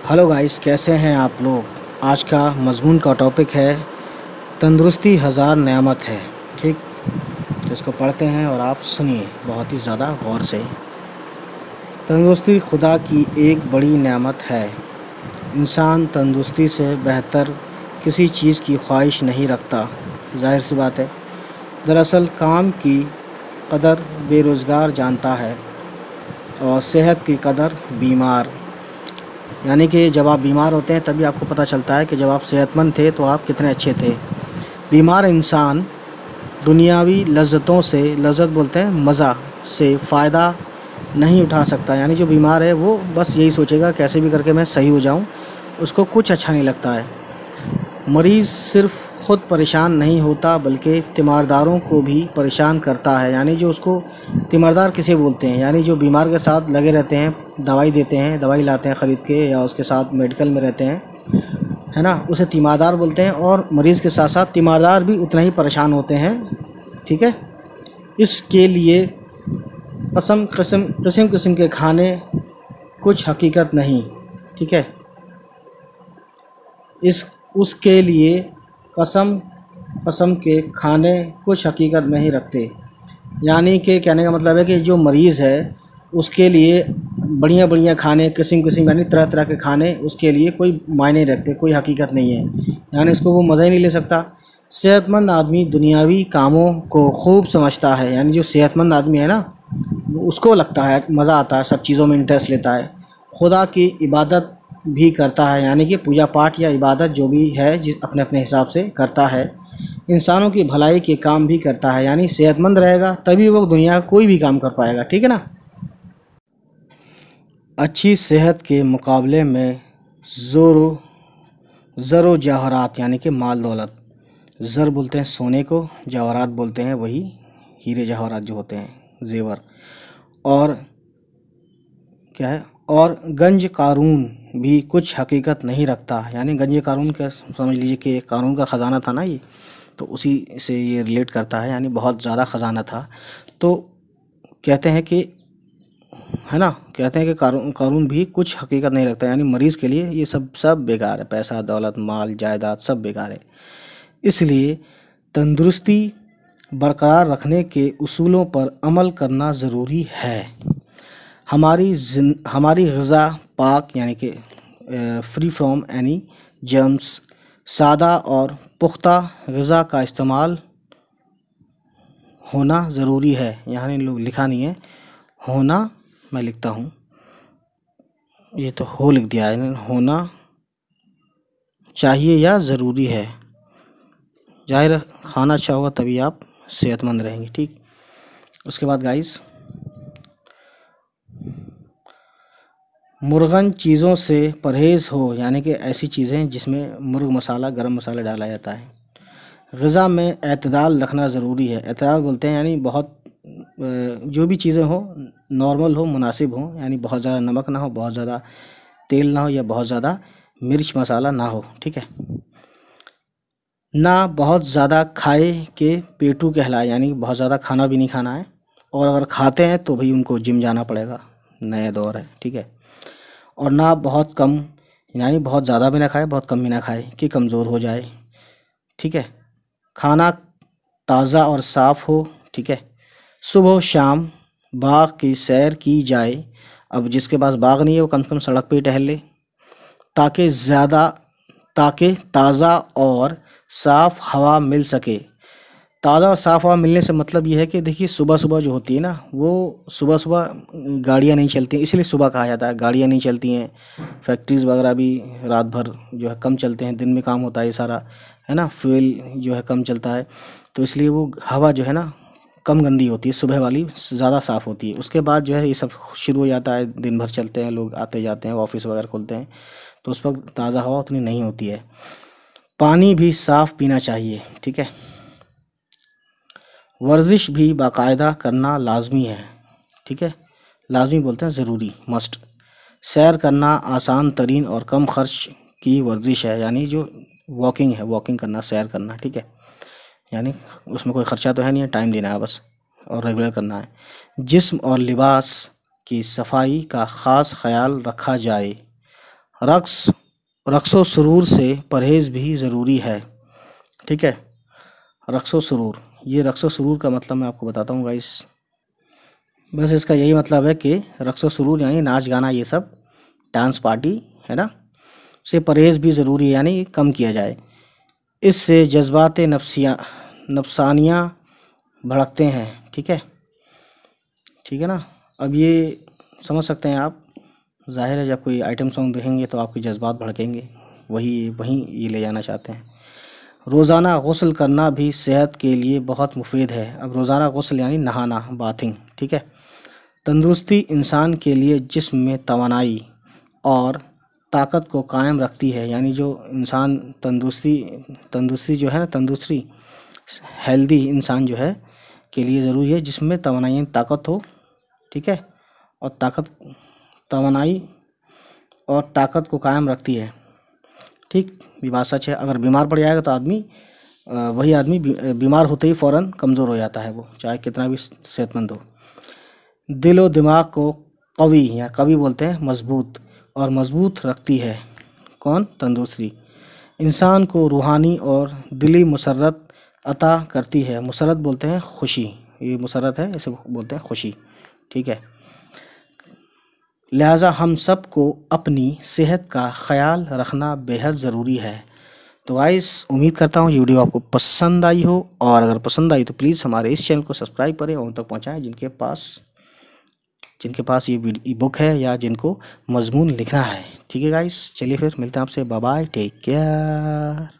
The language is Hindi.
हेलो गाइस, कैसे हैं आप लोग। आज का मज़मून का टॉपिक है तंदुरुस्ती हज़ार नेमत है। ठीक, तो इसको पढ़ते हैं और आप सुनिए बहुत ही ज़्यादा गौर से। तंदुरुस्ती खुदा की एक बड़ी नेमत है। इंसान तंदुरुस्ती से बेहतर किसी चीज़ की ख्वाहिश नहीं रखता। जाहिर सी बात है। दरअसल काम की कदर बेरोज़गार जानता है और सेहत की कदर बीमार। यानी कि जब आप बीमार होते हैं तभी आपको पता चलता है कि जब आप सेहतमंद थे तो आप कितने अच्छे थे। बीमार इंसान दुनियावी लज़्ज़तों से, लज़्ज़त बोलते हैं मज़ा से फ़ायदा नहीं उठा सकता। यानी जो बीमार है वो बस यही सोचेगा कैसे भी करके मैं सही हो जाऊं, उसको कुछ अच्छा नहीं लगता है। मरीज़ सिर्फ़ ख़ुद परेशान नहीं होता बल्कि तीमारदारों को भी परेशान करता है। यानी जो उसको तीमारदार किसे बोलते हैं, यानी जो बीमार के साथ लगे रहते हैं, दवाई देते हैं, दवाई लाते हैं ख़रीद के या उसके साथ मेडिकल में रहते हैं, है ना, उसे तीमारदार बोलते हैं। और मरीज़ के साथ साथ तीमारदार भी उतना ही परेशान होते हैं। ठीक है। इसके लिए किस्म किस्म के खाने कुछ हकीकत नहीं। ठीक है। उसके लिए कसम के खाने कुछ हकीकत नहीं रखते। यानी कि कहने का मतलब है कि जो मरीज़ है उसके लिए बढ़िया बढ़िया खाने, किस्म किस्म यानी तरह तरह के खाने उसके लिए कोई मायने रखते, कोई हकीकत नहीं है। यानी इसको वो मज़ा ही नहीं ले सकता। सेहतमंद आदमी दुनियावी कामों को खूब समझता है। यानी जो सेहतमंद आदमी है ना, उसको लगता है मज़ा आता है, सब चीज़ों में इंटरेस्ट लेता है। खुदा की इबादत भी करता है, यानी कि पूजा पाठ या इबादत जो भी है जिस अपने अपने हिसाब से करता है। इंसानों की भलाई के काम भी करता है। यानी सेहतमंद रहेगा तभी वो दुनिया कोई भी काम कर पाएगा। ठीक है ना। अच्छी सेहत के मुकाबले में ज़रो जवाहरात यानी कि माल दौलत, ज़र बोलते हैं सोने को, जवाहरात बोलते हैं वही हीरे जवाहरात जो होते हैं जेवर, और क्या है, और गंज कारून भी कुछ हकीकत नहीं रखता। यानी गंज कारून का समझ लीजिए कि कारून का ख़जाना था ना ये, तो उसी से ये रिलेट करता है। यानी बहुत ज़्यादा ख़जाना था। तो कहते हैं कि, है ना, कहते हैं कि कारून भी कुछ हकीकत नहीं रखता। यानी मरीज़ के लिए ये सब बेकार है। पैसा, दौलत, माल, जायदाद सब बेकार है। इसलिए तंदुरुस्ती बरकरार रखने के उसूलों पर अमल करना ज़रूरी है। हमारी ग़िज़ा पाक यानी कि फ्री फ्रॉम एनी जर्म्स, सादा और पुख्ता ग़िज़ा का इस्तेमाल होना ज़रूरी है। यहाँ इन लोग लिखा नहीं है होना, मैं लिखता हूँ, ये तो हो लिख दिया है। होना चाहिए या ज़रूरी है। जाहिर खाना अच्छा होगा तभी आप सेहतमंद रहेंगे। ठीक। उसके बाद गाइस, मुर्गन चीज़ों से परहेज़ हो, यानी कि ऐसी चीज़ें जिसमें मुर्ग मसाला, गरम मसाला डाला जाता है। ग़िज़ा में एतदाल रखना ज़रूरी है। एतदाल बोलते हैं यानी बहुत जो भी चीज़ें हो नॉर्मल हो, मुनासिब हो। यानी बहुत ज़्यादा नमक ना हो, बहुत ज़्यादा तेल ना हो, या बहुत ज़्यादा मिर्च मसाला ना हो। ठीक है। ना बहुत ज़्यादा खाए के पेटू कहलाए, यानी बहुत ज़्यादा खाना भी नहीं खाना है। और अगर खाते हैं तो भाई उनको जिम जाना पड़ेगा, नया दौर है। ठीक है। और ना बहुत कम, यानी बहुत ज़्यादा भी ना खाए, बहुत कम भी ना खाए कि कमज़ोर हो जाए। ठीक है। खाना ताज़ा और साफ़ हो। ठीक है। सुबह शाम बाग की सैर की जाए। अब जिसके पास बाग नहीं है वो कम से कम सड़क पे ही टहल ले, ताकि ताज़ा और साफ़ हवा मिल सके। ताज़ा और साफ़ हवा मिलने से मतलब ये है कि देखिए सुबह सुबह जो होती है ना, वो सुबह सुबह गाड़ियाँ नहीं चलती, इसलिए सुबह कहा जाता है। गाड़ियाँ नहीं चलती हैं, फैक्ट्रीज़ वगैरह भी रात भर जो है कम चलते हैं, दिन में काम होता है ये सारा, है ना, फ्यूल जो है कम चलता है, तो इसलिए वो हवा जो है ना कम गंदी होती है, सुबह वाली ज़्यादा साफ़ होती है। उसके बाद जो है ये सब शुरू हो जाता है, दिन भर चलते हैं, लोग आते जाते हैं, ऑफिस वगैरह खुलते हैं, तो उस वक्त ताज़ा हवा उतनी नहीं होती है। पानी भी साफ़ पीना चाहिए। ठीक है। वर्जिश भी बाकायदा करना लाजमी है। ठीक है। लाजमी बोलते हैं ज़रूरी, मस्ट। सैर करना आसान तरीन और कम खर्च की वर्जिश है। यानी जो वॉकिंग है, वॉकिंग करना, सैर करना। ठीक है। यानी उसमें कोई ख़र्चा तो है नहीं है, टाइम देना है बस और रेगुलर करना है। जिस्म और लिबास की सफाई का ख़ास ख्याल रखा जाए। रक्स रक्सो सुरूर से परहेज़ भी ज़रूरी है। ठीक है, रक्सो सुरूर, ये रक्सो सुरूर का मतलब मैं आपको बताता हूँ गाइस। बस इसका यही मतलब है कि रक्सो सुरूर यानी नाच गाना, ये सब डांस पार्टी है ना, से परहेज़ भी ज़रूरी है, यानी कम किया जाए। इससे जज्बात नफसानियाँ भड़कते हैं। ठीक है, ठीक है ना। अब ये समझ सकते हैं आप, जाहिर है जब कोई आइटम सॉन्ग देखेंगे तो आपके जज्बात भड़केंगे, वही वहीं ये ले जाना चाहते हैं। रोज़ाना गुस्ल करना भी सेहत के लिए बहुत मुफीद है। अब रोज़ाना गुस्ल यानी नहाना, बाथिंग। ठीक है, तंदुरुस्ती इंसान के लिए जिस्म में तवानाई और ताकत को कायम रखती है। यानी जो इंसान तंदुरुस्ती जो है ना, तंदुरुस्ती हेल्दी इंसान जो है के लिए ज़रूरी है जिसम में तवानाई यानी ताकत हो। ठीक है, और तवानाई और ताकत को कायम रखती है। ठीक, ये बात सच है। अगर बीमार पड़ जाएगा तो वही आदमी बीमार होते ही फ़ौरन कमज़ोर हो जाता है, वो चाहे कितना भी सेहतमंद हो। दिल और दिमाग को कवी या कवि बोलते हैं मजबूत, और मजबूत रखती है कौन? तंदुरुस्ती। इंसान को रूहानी और दिली मुसर्रत अता करती है। मुसर्रत बोलते हैं खुशी, ये मुसर्रत है, इसे बोलते हैं खुशी। ठीक है, लिहाजा हम सब को अपनी सेहत का ख्याल रखना बेहद ज़रूरी है। तो गाइस, उम्मीद करता हूँ ये वीडियो आपको पसंद आई हो, और अगर पसंद आई तो प्लीज़ हमारे इस चैनल को सब्सक्राइब करें और उन तक पहुँचाएँ जिनके पास ये बुक है या जिनको मजमून लिखना है। ठीक है गाइस, चलिए फिर मिलते हैं आपसे। Bye bye, take care.